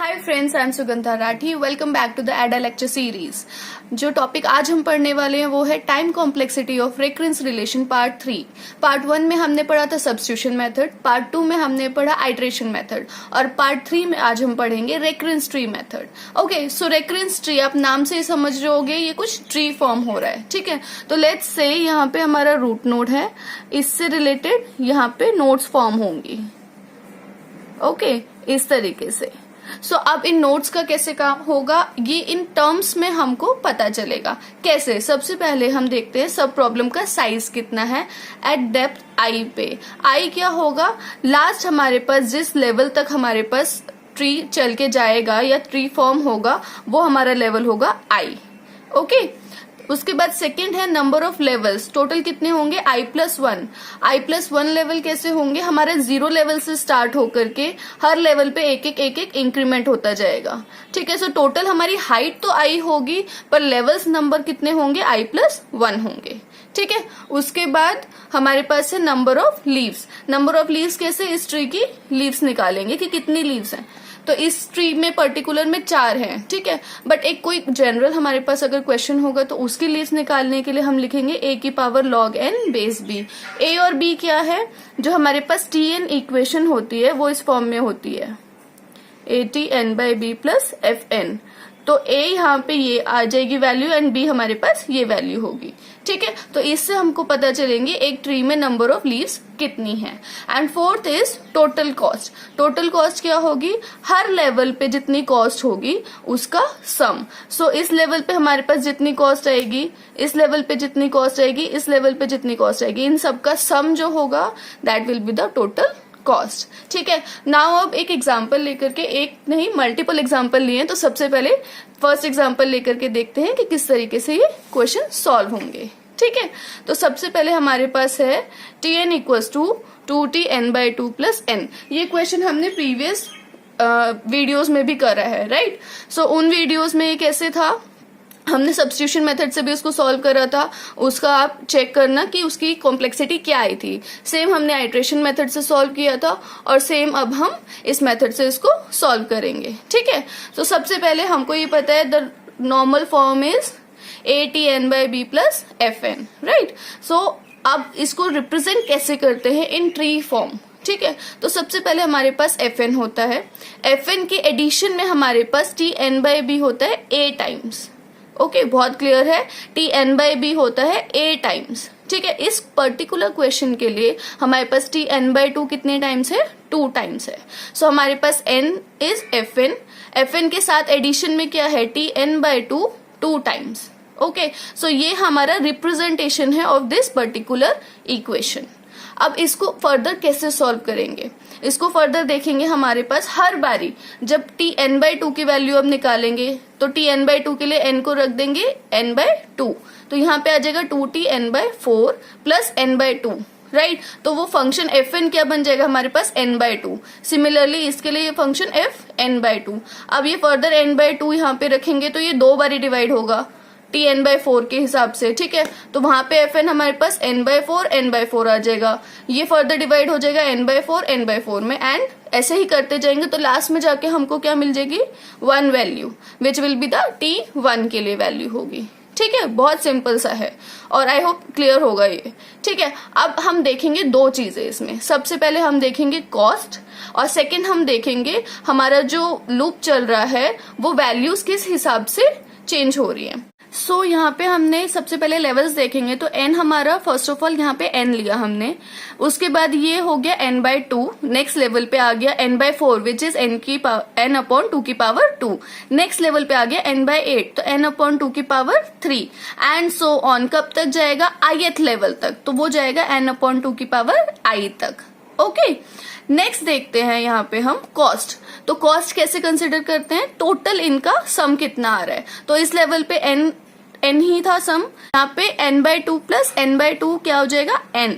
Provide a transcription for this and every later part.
Hi friends, I am Sugandha Rathi. Welcome back to the ADA lecture series. जो topic आज हम पढ़ने वाले हैं वो है time complexity of recurrence relation part 3। Part 1 में हमने पढ़ा था सब्स्टिट्यूशन मेथड, पार्ट 2 में हमने पढ़ा आइट्रेशन मेथड और पार्ट 3 में आज हम पढ़ेंगे रेकरेंस ट्री मेथड। ओके, सो रेकरेंस ट्री आप नाम से ही समझ रहे होगे, ये कुछ ट्री फॉर्म हो रहा है। ठीक है, तो लेट्स से यहाँ पे हमारा रूट नोड है, इससे रिलेटेड यहाँ पे नोड्स फॉर्म होंगी। ओके, इस तरीके से। सो अब इन नोट्स का कैसे काम होगा, ये इन टर्म्स में हमको पता चलेगा। कैसे? सबसे पहले हम देखते हैं सब प्रॉब्लम का साइज कितना है एट डेप्थ आई पे। आई क्या होगा, लास्ट हमारे पास जिस लेवल तक हमारे पास ट्री चल के जाएगा या ट्री फॉर्म होगा वो हमारा लेवल होगा आई। ओके, उसके बाद सेकंड है नंबर ऑफ लेवल्स, टोटल कितने होंगे i+1। i+1 लेवल कैसे होंगे, हमारे 0 लेवल से स्टार्ट होकर के हर लेवल पे एक एक इंक्रीमेंट होता जाएगा। ठीक है, सो टोटल हमारी हाइट तो i होगी पर लेवल्स नंबर कितने होंगे, i+1 होंगे। ठीक है, उसके बाद हमारे पास है number of leaves. Number of leaves कैसे, इस ट्री की लीव्स निकालेंगे कि कितनी लीव्स हैं। तो इस ट्री में पर्टिकुलर में 4 हैं। ठीक है, बट एक कोई जनरल हमारे पास अगर क्वेश्चन होगा तो उसकी लीव्स निकालने के लिए हम लिखेंगे a⁴ log n base b। a और b क्या है, जो हमारे पास tn इक्वेशन होती है वो इस फॉर्म में होती है atn/b + fn। तो a यहाँ पे ये आ जाएगी वैल्यू एंड b हमारे पास ये वैल्यू होगी। ठीक है, तो इससे हमको पता चलेंगे एक ट्री में नंबर ऑफ लीव्स कितनी है। And fourth is total cost. Total cost क्या होगी, हर लेवल पे जितनी कॉस्ट होगी उसका सम। सो इस लेवल पे हमारे पास जितनी कॉस्ट आएगी, इस लेवल पे जितनी कॉस्ट आएगी, इस लेवल पे जितनी कॉस्ट आएगी, इन सबका सम जो होगा that will be the total cost. ठीक है, नाउ अब एक एग्जांपल लेकर के, एक नहीं मल्टीपल एग्जांपल लिए, तो सबसे पहले फर्स्ट एग्जांपल लेकर के देखते हैं कि किस तरीके से ये क्वेश्चन सॉल्व होंगे। ठीक है, तो सबसे पहले हमारे पास है tn = 2tn/2 + n। ये क्वेश्चन हमने प्रीवियस वीडियोस में भी करा है, राइट। सो उन वीडियोस में ये कैसे था, हमने सब्स्टिट्यूशन मेथड से भी उसको सॉल्व करा था, उसका आप चेक करना कि उसकी कॉम्प्लेक्सिटी क्या आई थी। सेम हमने आइट्रेशन मेथड से सॉल्व किया था और सेम अब हम इस मेथड से इसको सॉल्व करेंगे। ठीक है, तो सबसे पहले हमको ये पता है the normal form is atn/b + fn, right. So अब इसको रिप्रेजेंट कैसे करते हैं इन ट्री फॉर्म। ठीक है, तो सबसे पहले हमारे पास fn होता है, fn के एडिशन में हमारे पास tn/b होता है a टाइम्स। ओके, बहुत क्लियर है, tn/b होता है a टाइम्स। ठीक है, इस पर्टिकुलर क्वेश्चन के लिए हमारे पास tn/2 कितने टाइम्स है, 2 टाइम्स है। सो हमारे पास n इज fn के साथ एडिशन में क्या है, tn/2 2 टाइम्स। ओके, सो ये हमारा रिप्रेजेंटेशन है ऑफ दिस पर्टिकुलर इक्वेशन। अब इसको फर्दर कैसे सॉल्व करेंगे, इसको फर्दर देखेंगे। हमारे पास हर बारी जब tn/2 की वैल्यू अब निकालेंगे तो tn/2 के लिए n को रख देंगे n/2, तो यहाँ पे आ जाएगा 2tn/4 + n/2, राइट। तो वो फंक्शन fn क्या बन जाएगा हमारे पास, n/2। सिमिलरली इसके लिए ये फंक्शन fn/2। अब ये फर्दर n/2 यहाँ पे रखेंगे तो ये 2 बारी डिवाइड होगा tn/4 के हिसाब से। ठीक है, तो वहां पे fn हमारे पास n/4 आ जाएगा, ये फर्दर डिवाइड हो जाएगा n/4 में, एंड ऐसे ही करते जाएंगे तो लास्ट में जाके हमको क्या मिल जाएगी, 1 value which will be the t1 के लिए वैल्यू होगी। ठीक है, बहुत सिंपल सा है और आई होप क्लियर होगा ये। ठीक है, अब हम देखेंगे 2 चीजें इसमें। सबसे पहले हम देखेंगे कॉस्ट और सेकंड हम देखेंगे हमारा जो लूप चल रहा है वो वैल्यूज किस हिसाब से चेंज हो रही है। सो यहाँ पे हमने सबसे पहले लेवल्स देखेंगे, तो n हमारा फर्स्ट ऑफ ऑल यहाँ पे n लिया हमने, उसके बाद ये हो गया n/2, नेक्स्ट लेवल पे आ गया n/4 which is n/2 next level पे आ गया n/8 तो n/2 एंड सो ऑन। कब तक जाएगा, ith लेवल तक, तो वो जाएगा n/2 तक। ओके, नेक्स्ट देखते हैं यहाँ पे हम कॉस्ट। तो कॉस्ट कैसे कंसिडर करते हैं, टोटल इनका सम कितना आ रहा है। तो इस लेवल पे n ही था सम, यहाँ पे n/2 + n/2 क्या हो जाएगा, n।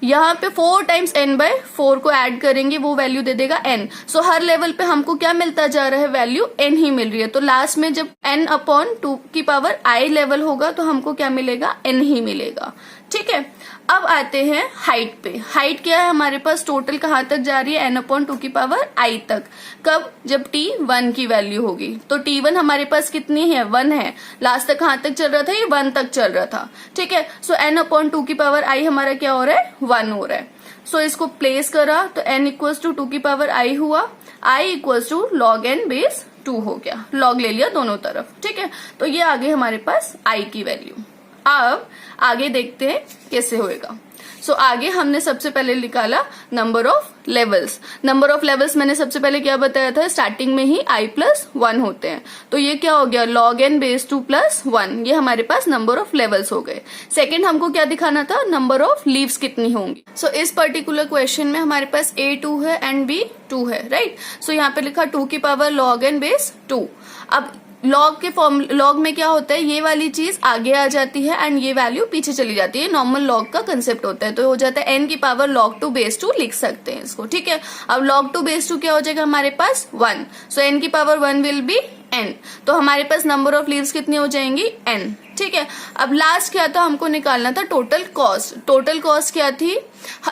यहाँ पे 4 टाइम्स n/4 को ऐड करेंगे वो वैल्यू दे देगा n। सो हर लेवल पे हमको क्या मिलता जा रहा है, वैल्यू n ही मिल रही है। तो लास्ट में जब n/2 की पावर i लेवल होगा तो हमको क्या मिलेगा, n ही मिलेगा। ठीक है, अब आते हैं हाइट पे। हाइट क्या है हमारे पास, टोटल कहाँ तक जा रही है, n/2 की पावर i तक। कब, जब t 1 की वैल्यू होगी। तो t1 हमारे पास कितनी है, 1 है। लास्ट तक कहाँ तक चल रहा था, ये 1 तक चल रहा था, ठीक है। सो n/2 की पावर i हमारा क्या हो रहा है, 1 हो रहा है। सो इसको प्लेस करा तो n=2 की पावर i हुआ, i=log n बेस 2 हो गया, log ले लिया दोनों तरफ, ठीक है। तो ये आगे हमारे पास i की वैल्यू। अब आगे देखते हैं कैसे होएगा। सो आगे हमने सबसे पहले निकाला number of levels. Number of levels मैंने सबसे पहले क्या बताया था, स्टार्टिंग में ही i+1 होते हैं। तो ये क्या हो गया, log n बेस 2 + 1, ये हमारे पास नंबर ऑफ लेवल्स हो गए। सेकंड हमको क्या दिखाना था, नंबर ऑफ लीव्स कितनी होंगी। सो इस पर्टिकुलर क्वेश्चन में हमारे पास a 2 है एंड b 2 है, राइट। सो यहाँ पे लिखा 2 की पावर log n बेस 2। अब लॉग के फॉर्म, लॉग में क्या होता है, ये वाली चीज आगे आ जाती है एंड ये वैल्यू पीछे चली जाती है। नॉर्मल लॉग का कंसेप्ट होता है, तो हो जाता है n की पावर log 2 बेस 2 लिख सकते हैं इसको, ठीक है। अब log 2 बेस 2 क्या हो जाएगा हमारे पास, 1। सो n की पावर 1 विल बी n। तो हमारे पास नंबर ऑफ लीव्स कितनी हो जाएंगी, n, ठीक है। अब लास्ट क्या था, हमको निकालना था टोटल कॉस्ट। टोटल कॉस्ट क्या थी,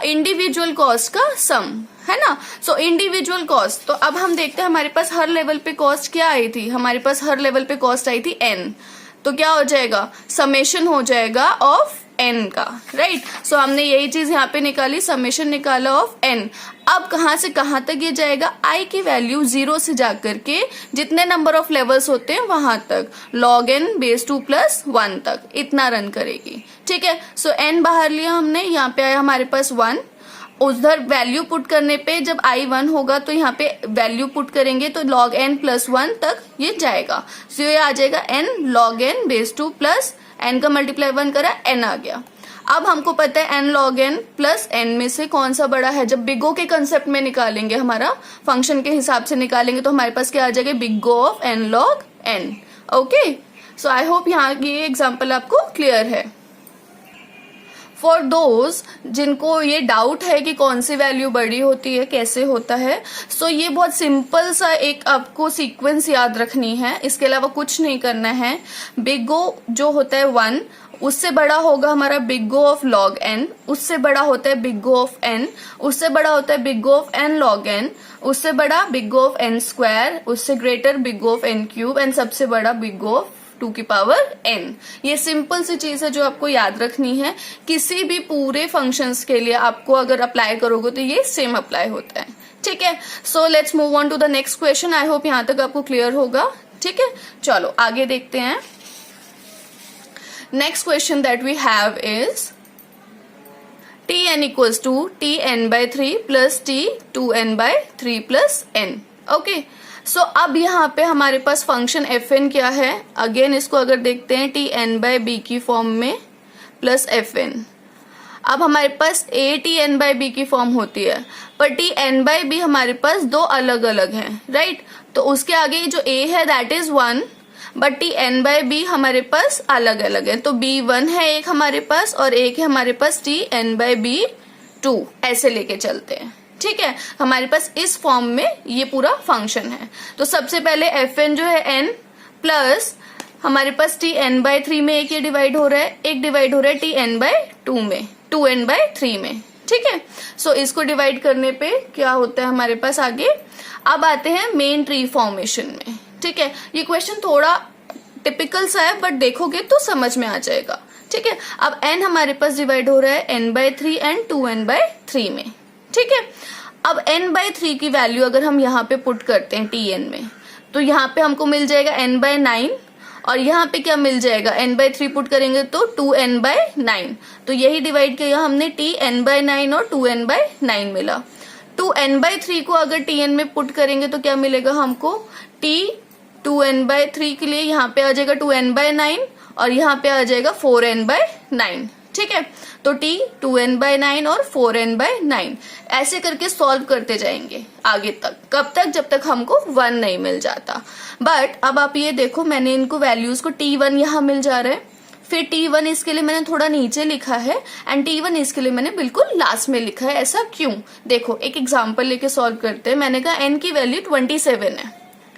इंडिविजुअल कॉस्ट का सम, है ना। सो इंडिविजुअल कॉस्ट, तो अब हम देखते हैं हमारे पास हर लेवल पे कॉस्ट क्या आई थी। हमारे पास हर लेवल पे कॉस्ट आई थी n। तो क्या हो जाएगा, समेशन हो जाएगा ऑफ n का, राइट। सो हमने यही चीज यहाँ पे निकाली, समेशन निकाला ऑफ n। अब कहाँ से कहाँ तक ये जाएगा, i की वैल्यू 0 से जाकर के जितने नंबर ऑफ लेवल्स होते हैं वहां तक, log n बेस 2 + 1 तक, इतना रन करेगी, ठीक है। सो n बाहर लिया हमने, यहाँ पे आया हमारे पास 1। उधर वैल्यू पुट करने पे जब i 1 होगा तो यहाँ पे वैल्यू पुट करेंगे तो log n + 1 तक ये जाएगा। सो ये आ जाएगा n log n base 2 + n का मल्टीप्लाई 1 करा, n आ गया। अब हमको पता है n log n + n में से कौन सा बड़ा है। जब बिग O के कंसेप्ट में निकालेंगे, हमारा फंक्शन के हिसाब से निकालेंगे, तो हमारे पास क्या आ जाएगा, big O of n log n। Okay, so I hope यहाँ ये एग्जाम्पल आपको क्लियर है। फॉर दोज जिनको ये डाउट है कि कौन सी वैल्यू बड़ी होती है, कैसे होता है, सो ये बहुत सिंपल सा एक आपको सीक्वेंस याद रखनी है, इसके अलावा कुछ नहीं करना है। बिग O जो होता है 1, उससे बड़ा होगा हमारा big O of log n, उससे बड़ा होता है बिग O ऑफ n, उससे बड़ा होता है big O of n log n, उससे बड़ा बिग O ऑफ n², उससे greater big O of n³ and सबसे बड़ा बिग O ऑफ 2 की पावर n। ये सिंपल सी चीज है जो आपको याद रखनी है। किसी भी पूरे फंक्शंस के लिए आपको अगर अप्लाई करोगे तो ये सेम अप्लाई होता है, ठीक है। So let's move on to the next question. I hope यहाँ तक आपको क्लियर होगा, ठीक है। चलो आगे देखते हैं। Next question that we have is tn = tn/3 + t2n/3 + n। Okay, so अब यहाँ पे हमारे पास फंक्शन fn क्या है, अगेन इसको अगर देखते हैं tn/b की फॉर्म में प्लस fn। अब हमारे पास a tn/b की फॉर्म होती है, पर tn/b हमारे पास दो अलग अलग हैं, राइट। तो उसके आगे जो a है दैट इज 1, बट tn/b हमारे पास अलग अलग है। तो b1 है एक हमारे पास और एक है हमारे पास tn/b2, ऐसे लेके चलते हैं, ठीक है। हमारे पास इस फॉर्म में ये पूरा फंक्शन है। तो सबसे पहले fn जो है n प्लस हमारे पास tn/3 में एक ये डिवाइड हो रहा है, एक डिवाइड हो रहा है tn/2 में, 2n/3 में, ठीक है। सो इसको डिवाइड करने पे क्या होता है हमारे पास आगे। अब आते हैं मेन ट्री फॉर्मेशन में, ठीक है। ये क्वेश्चन थोड़ा टिपिकल सा है बट देखोगे तो समझ में आ जाएगा, ठीक है। अब n हमारे पास डिवाइड हो रहा है n/3 एंड 2n/3 में, ठीक है। अब n/3 की वैल्यू अगर हम यहाँ पे पुट करते हैं tn में, तो यहाँ पे हमको मिल जाएगा n/9 और यहाँ पे क्या मिल जाएगा, n/3 पुट करेंगे तो 2n/9। तो यही डिवाइड किया हमने, tn/9 और 2n/9 मिला। 2n/3 को अगर tn में पुट करेंगे तो क्या मिलेगा हमको, t2n/3 के लिए यहाँ पे आ जाएगा 2n/9 और यहाँ पे आ जाएगा 4n/9, ठीक है। तो t 2n/9 और 4n/9 ऐसे करके सॉल्व करते जाएंगे आगे तक। कब तक, जब तक हमको 1 नहीं मिल जाता। बट अब आप ये देखो, मैंने इनको वैल्यूज को t1 यहाँ मिल जा रहा है, फिर t1 इसके लिए मैंने थोड़ा नीचे लिखा है एंड t1 इसके लिए मैंने बिल्कुल लास्ट में लिखा है। ऐसा क्यों, देखो एक एग्जाम्पल लेके सॉल्व करते हैं। मैंने कहा n की वैल्यू 27 है,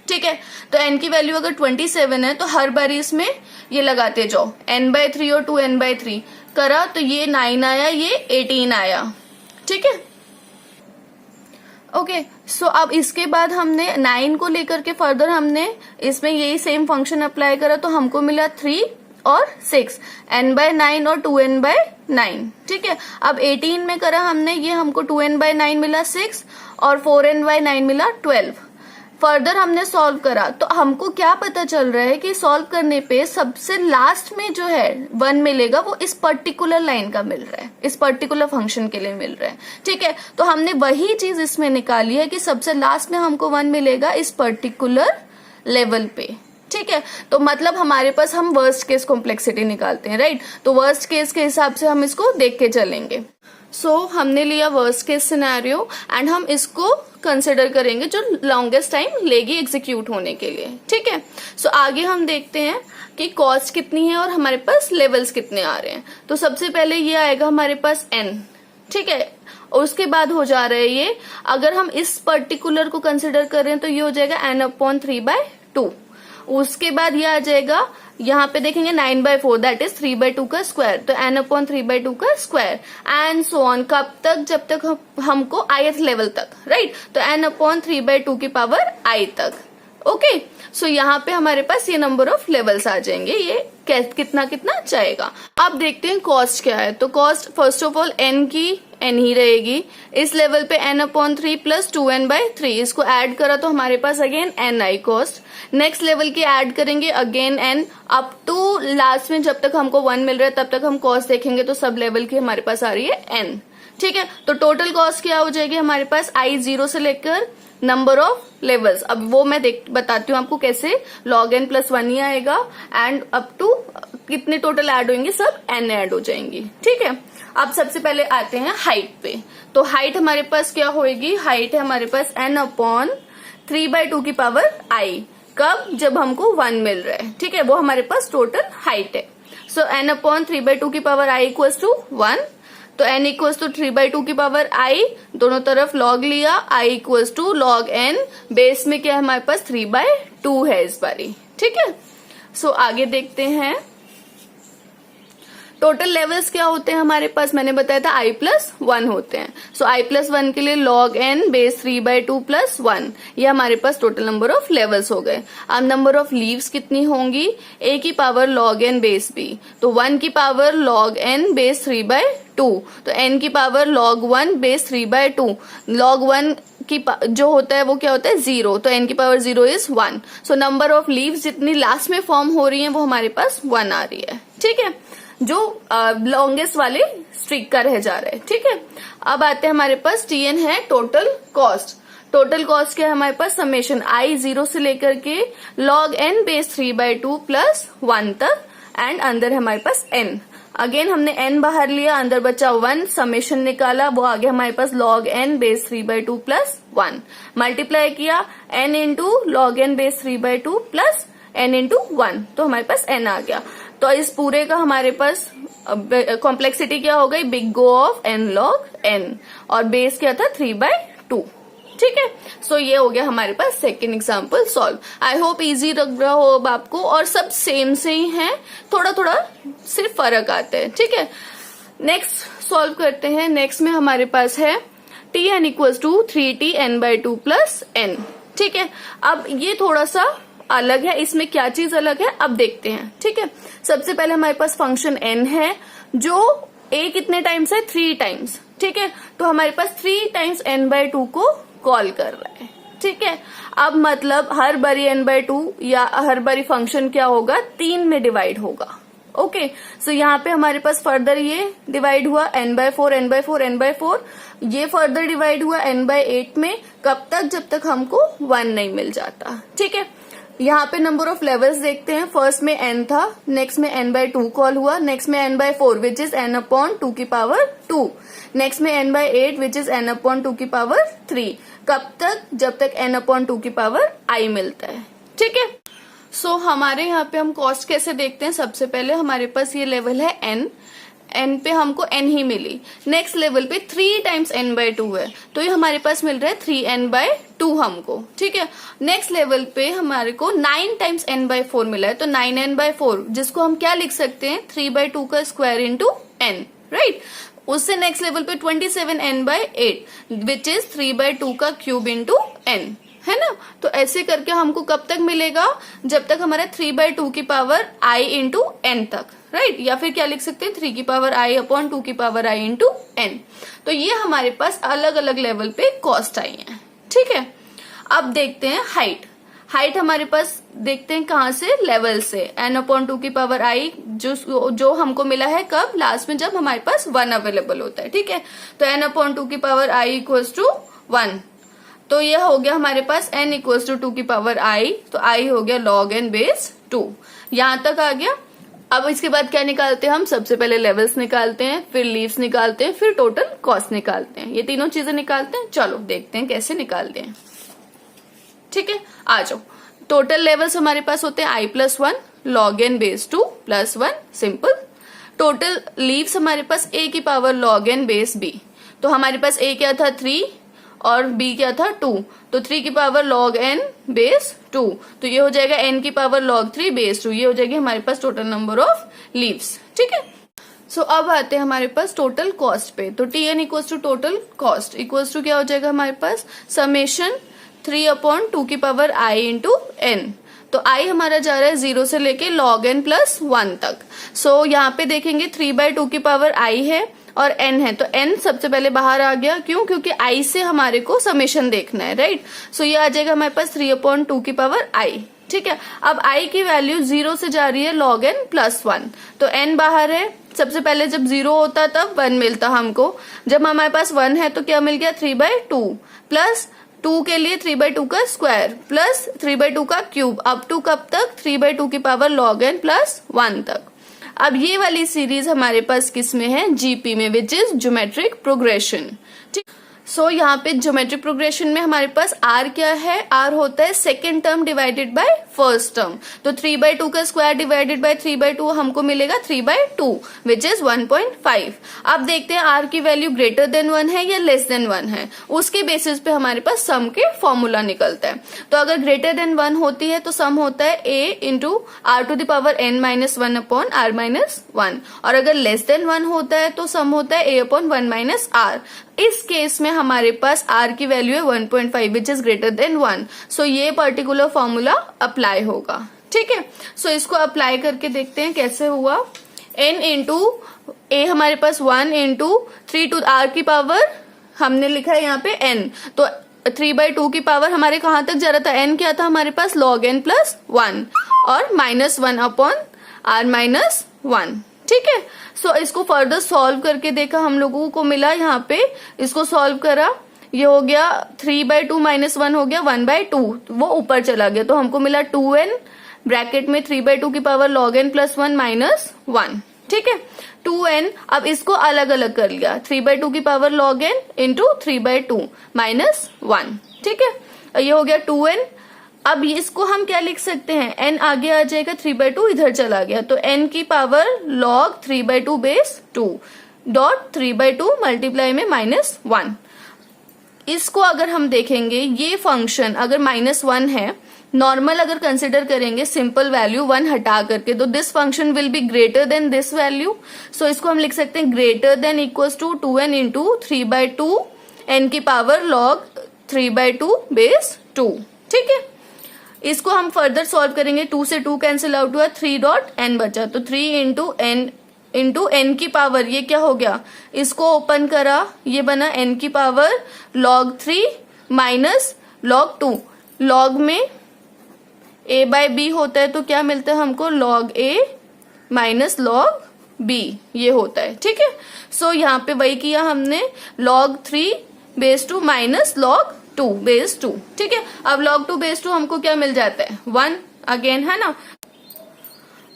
ठीक है। तो n की वैल्यू अगर 27 है तो हर बार इसमें ये लगाते जाओ n/3 और 2n/3, करा तो ये 9 आया, ये 18 आया। ठीक है, ओके। सो अब इसके बाद हमने 9 को लेकर के फर्दर हमने इसमें यही सेम फंक्शन अप्लाई करा तो हमको मिला 3 और 6, n/9 और 2n/9। ठीक है, अब 18 में करा हमने, ये हमको 2n/9 मिला 6 और 4n/9 मिला 12। फर्दर हमने सॉल्व करा तो हमको क्या पता चल रहा है कि सॉल्व करने पे सबसे लास्ट में जो है 1 मिलेगा वो इस पर्टिकुलर लाइन का मिल रहा है, इस पर्टिकुलर फंक्शन के लिए मिल रहा है। ठीक है, तो हमने वही चीज इसमें निकाली है कि सबसे लास्ट में हमको 1 मिलेगा इस पर्टिकुलर लेवल पे। ठीक है, तो मतलब हमारे पास हम वर्स्ट केस कॉम्प्लेक्सिटी निकालते हैं, राइट। तो वर्स्ट केस के हिसाब से हम इसको देख के चलेंगे। सो हमने लिया वर्स्ट केस सिनेरियो एंड हम इसको कंसिडर करेंगे जो लॉन्गेस्ट टाइम लेगी एग्जीक्यूट होने के लिए। ठीक है, सो आगे हम देखते हैं कि कॉस्ट कितनी है और हमारे पास लेवल्स कितने आ रहे हैं। तो सबसे पहले ये आएगा हमारे पास n। ठीक है, और उसके बाद हो जा रहा है ये, अगर हम इस पर्टिकुलर को कंसिडर करें तो ये हो जाएगा n/3/2। उसके बाद ये आ जाएगा, यहाँ पे देखेंगे 9/4 दैट इज 3/2 का स्क्वायर, तो n/3/2 का स्क्वायर एंड सो ऑन। कब तक? जब तक हमको ith लेवल तक, राइट। तो n/3/2 की पावर i तक। ओके, सो यहाँ पे हमारे पास ये नंबर ऑफ लेवल्स आ जाएंगे, ये कितना कितना जाएगा। अब देखते हैं कॉस्ट क्या है। तो cost first of all n की n ही रहेगी, इस लेवल पे n/3 प्लस 2n/3, इसको ऐड करा तो हमारे पास again ni cost. Next level की ऐड करेंगे again n, up to last में जब तक हमको 1 मिल रहा है तब तक हम कॉस्ट देखेंगे तो सब लेवल की हमारे पास आ रही है n। ठीक है, तो टोटल कॉस्ट क्या हो जाएगी हमारे पास i 0 से लेकर नंबर ऑफ लेवल्स। अब वो मैं बताती हूँ आपको कैसे, log n प्लस 1 ही आएगा एंड अप टू कितने टोटल ऐड होंगे, सब n ऐड हो जाएंगी। ठीक है, अब सबसे पहले आते हैं हाइट पे। तो हाइट हमारे पास क्या होएगी, हाइट है हमारे पास n/3/2 की पावर i। कब? जब हमको 1 मिल रहा है। ठीक है, वो हमारे पास टोटल हाइट है। सो n/3/2 की पावर i इक्वल्स टू 1, तो n इक्वल्स टू 3/2 की पावर i, दोनों तरफ log लिया, i equals to log n, base में क्या है हमारे पास 3/2 है इस बारी। ठीक है, सो आगे देखते हैं टोटल लेवल्स क्या होते हैं हमारे पास। मैंने बताया था i+1 होते हैं। सो i+1 के लिए log n बेस 3/2 प्लस 1, ये हमारे पास टोटल नंबर ऑफ लेवल्स हो गए। अब नंबर ऑफ लीव्स कितनी होंगी, a की power log n base b, तो 1 की पावर log n बेस 3/2, तो n की पावर log 1 बेस 3/2। log 1 की जो होता है वो क्या होता है 0, तो n की power 0 is 1। So number of leaves जितनी लास्ट में फॉर्म हो रही है वो हमारे पास 1 आ रही है। ठीक है, जो लॉन्गेस्ट वाले स्ट्रिक का रह जा रहा है। ठीक है, अब आते हैं हमारे पास tn है टोटल कॉस्ट। टोटल कॉस्ट क्या है हमारे पास, समेशन i 0 से लेकर के log n बेस 3/2 प्लस 1 तक एंड अंदर है हमारे पास n। अगेन हमने n बाहर लिया, अंदर बचा 1, समेशन निकाला, वो आ गया हमारे पास log n base 3/2 plus 1, multiply किया n into log n base 3/2 plus n into 1, तो हमारे पास n आ गया। तो इस पूरे का हमारे पास कॉम्प्लेक्सिटी क्या हो गई, big O of n log n, और बेस क्या था 3/2। ठीक है, सो ये हो गया हमारे पास second example solve. I hope easy लग रहा हो अब आपको, और सब सेम से ही है, थोड़ा थोड़ा सिर्फ फर्क आता है। ठीक है, नेक्स्ट सॉल्व करते हैं। नेक्स्ट में हमारे पास है tn equals to 3tn/2 plus n। ठीक है, अब ये थोड़ा सा अलग है, इसमें क्या चीज अलग है अब देखते हैं। ठीक है, सबसे पहले हमारे पास फंक्शन n है जो a कितने टाइम्स है, 3 टाइम्स। ठीक है, तो हमारे पास 3 टाइम्स n/2 को कॉल कर रहा है। ठीक है, अब मतलब हर बारी n/2 या हर बारी फंक्शन क्या होगा, 3 में डिवाइड होगा। ओके, सो यहाँ पे हमारे पास फर्दर ये डिवाइड हुआ n/4 n/4 n/4, ये फर्दर डिवाइड हुआ n/8 में। कब तक, जब तक हमको 1 नहीं मिल जाता। ठीक है, यहाँ पे नंबर ऑफ लेवल्स देखते हैं। फर्स्ट में n था, नेक्स्ट में n/2 कॉल हुआ, नेक्स्ट में n/4 विच इज n/2 की पावर 2, नेक्स्ट में n/8 विच इज n/2 की पावर 3। कब तक, जब तक n/2 की पावर i मिलता है। ठीक है, सो हमारे यहाँ पे हम कॉस्ट कैसे देखते हैं। सबसे पहले हमारे पास ये लेवल है n पे हमको n ही मिली, नेक्स्ट लेवल पे 3 टाइम्स n/2 है, तो ये हमारे पास मिल रहा है 3n/2 हमको। ठीक है, नेक्स्ट लेवल पे हमारे को 9 टाइम्स n/4 मिला है, तो 9n/4, जिसको हम क्या लिख सकते हैं 3/2 का स्क्वायर इंटू n, राइट। उससे नेक्स्ट लेवल पे 27n/8 विच इज 3/2 का क्यूब इंटू n, है ना। तो ऐसे करके हमको कब तक मिलेगा, जब तक हमारा 3/2 की पावर i इंटू n तक, राइट। या फिर क्या लिख सकते हैं 3 की पावर i अपॉन 2 की पावर i इंटू n। तो ये हमारे पास अलग अलग लेवल पे कॉस्ट आई है, ठीक है। अब देखते हैं हाइट। हाइट हमारे पास देखते हैं कहां से, लेवल से। n अपॉन 2 की पावर i जो हमको मिला है कब, लास्ट में जब हमारे पास 1 अवेलेबल होता है, ठीक है। तो n अपॉन 2 की पावर i इक्वल्स टू 1। तो ये हो गया हमारे पास n इक्वल्स टू 2 की पावर i, तो i हो गया log n बेस 2। यहां तक आ गया। अब इसके बाद क्या निकालते हैं हम, सबसे पहले लेवल्स निकालते हैं, फिर लीव्स निकालते हैं, फिर टोटल कॉस्ट निकालते हैं। ये तीनों चीजें निकालते हैं। चलो देखते हैं कैसे निकालते हैं, ठीक है। आ जाओ। टोटल लेवल्स हमारे पास होते हैं i+1 log n base 2 plus 1, simple. Total leaves हमारे पास a की power log n base b। तो हमारे पास a क्या था 3 और b क्या था 2, तो 3 की पावर log n बेस 2, तो ये हो जाएगा n की पावर log 3 बेस 2। ये हो जाएगी हमारे पास टोटल नंबर ऑफ लीव्स, ठीक है। सो अब आते हैं हमारे पास टोटल कॉस्ट पे। तो tn equals to total cost equals to क्या हो जाएगा हमारे पास, समेशन 3 अपॉन 2 की पावर i इंटू n। तो i हमारा जा रहा है 0 से लेके log n प्लस 1 तक। सो यहाँ पे देखेंगे 3/2 की पावर i है और n है, तो n सबसे पहले बाहर आ गया। क्यों, क्योंकि i से हमारे को समेशन देखना है, राइट। सो ये आ जाएगा हमारे पास 3 अपॉन 2 की पावर i, ठीक है। अब i की वैल्यू 0 से जा रही है log n प्लस 1, तो n बाहर है। सबसे पहले जब 0 होता तब 1 मिलता हमको, जब हमारे पास 1 है तो क्या मिल गया 3/2 प्लस 2 के लिए 3/2 का स्क्वायर प्लस 3/2 का क्यूब, अप टू कब तक 3/2 की पावर log n प्लस 1 तक। अब ये वाली सीरीज हमारे पास किस में है, जीपी में, विच इज ज्योमेट्रिक प्रोग्रेशन, ठीक। सो यहाँ पे ज्योमेट्रिक प्रोग्रेशन में हमारे पास r क्या है, r होता है second term divided by first term. तो 3/2 का स्क्वायर डिवाइडेड बाय 3/2 हमको मिलेगा 3/2 विच इज 1.5। अब देखते हैं r की वैल्यू ग्रेटर देन 1 है या लेस देन 1 है, उसके बेसिस पे हमारे पास सम के फॉर्मूला निकलता है। तो अगर ग्रेटर देन 1 होती है तो सम होता है a into r to the power n-1 upon r-1, और अगर लेस देन 1 होता है तो सम होता है a अपॉन 1 - r। इस केस में हमारे पास r की वैल्यू है 1.5 विच इज ग्रेटर देन 1। सो ये पर्टिकुलर फॉर्मूला अप्लाई होगा, ठीक है। सो इसको अप्लाई करके देखते हैं कैसे हुआ। n इंटू a हमारे पास 1 इंटू 3 टू r की पावर हमने लिखा है यहाँ पे n, तो 3/2 की पावर हमारे कहाँ तक जा रहा था, n क्या था हमारे पास log n प्लस 1 और -1 अपॉन r-1, ठीक है। सो इसको फर्दर सॉल्व करके देखा, हम लोगों को मिला यहाँ पे, इसको सॉल्व करा, ये हो गया 3/2 - 1 हो गया 1/2, वो ऊपर चला गया, तो हमको मिला 2n ब्रैकेट में 3/2 की पावर log n प्लस 1 -1, ठीक है। 2n, अब इसको अलग अलग कर लिया, 3/2 की पावर log n इंटू 3/2 -1, ठीक है। ये हो गया 2n। अब इसको हम क्या लिख सकते हैं, n आगे आ जाएगा, 3/2 इधर चला गया, तो n की power log 3/2 base 2 dot 3/2 multiply में -1। इसको अगर हम देखेंगे, ये फंक्शन अगर -1 है, नॉर्मल अगर कंसिडर करेंगे सिंपल वैल्यू 1 हटा करके, तो this function will be greater than this value. So इसको हम लिख सकते हैं greater than equals to 2n into 3/2 n की पावर log 3/2 बेस 2, ठीक है। इसको हम फर्दर सॉल्व करेंगे, 2 से 2 कैंसिल आउट हुआ, 3.n बचा, तो 3 इंटू n की पावर, ये क्या हो गया, इसको ओपन करा, ये बना n की power log 3 minus log 2। log में a/b होता है, तो क्या मिलता है हमको log a minus log b, ये होता है, ठीक है। सो यहाँ पे वही किया हमने, log 3 base 2 minus log 2 base 2, ठीक है। अब log 2 बेस 2 हमको क्या मिल जाता है, 1 अगेन, है ना।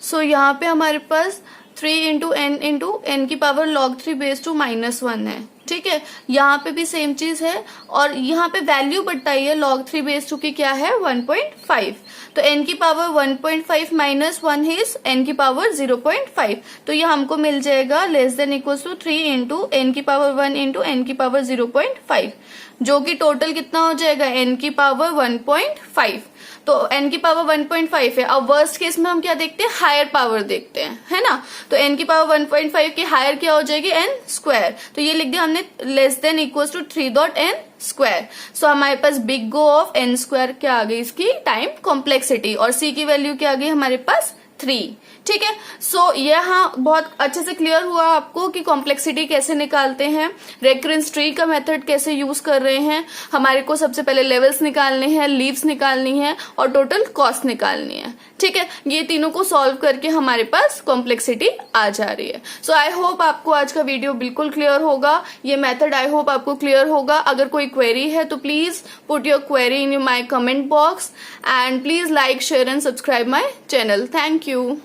सो यहाँ पे हमारे पास 3 इंटू n की पावर log 3 बेस 2 -1 है, ठीक है। यहाँ पे भी सेम चीज है, और यहाँ पे वैल्यू बताई है log 3 बेस 2 की क्या है, 1.5, तो n की पावर 1.5 -1 इज n की पावर 0.5, तो ये हमको मिल जाएगा less than equals to 3 into n की पावर 1 इंटू n की पावर 0.5, जो कि टोटल कितना हो जाएगा, n की पावर 1.5। तो n की पावर 1.5 है। अब वर्स्ट केस में हम क्या देखते हैं, हायर पावर देखते हैं, है ना। तो n की पावर 1.5 की हायर क्या हो जाएगी, n स्क्वायर। तो ये लिख दिया हमने less than equal to 3.n square. So हमारे पास big O of n square क्या आ गई, इसकी टाइम कॉम्प्लेक्सिटी, और c की वैल्यू क्या आ गई हमारे पास 3। ठीक है। सो यहाँ बहुत अच्छे से क्लियर हुआ आपको कि कॉम्प्लेक्सिटी कैसे निकालते हैं, रेकरेंस ट्री का मेथड कैसे यूज कर रहे हैं। हमारे को सबसे पहले लेवल्स निकालने हैं, लीव्स निकालनी है और टोटल कॉस्ट निकालनी है। ठीक है, ये तीनों को सॉल्व करके हमारे पास कॉम्प्लेक्सिटी आ जा रही है। सो आई होप आपको आज का वीडियो बिल्कुल क्लियर होगा, ये मेथड आई होप आपको क्लियर होगा। अगर कोई क्वेरी है तो please put your query in my comment box and please like, share and subscribe my channel. Thank you.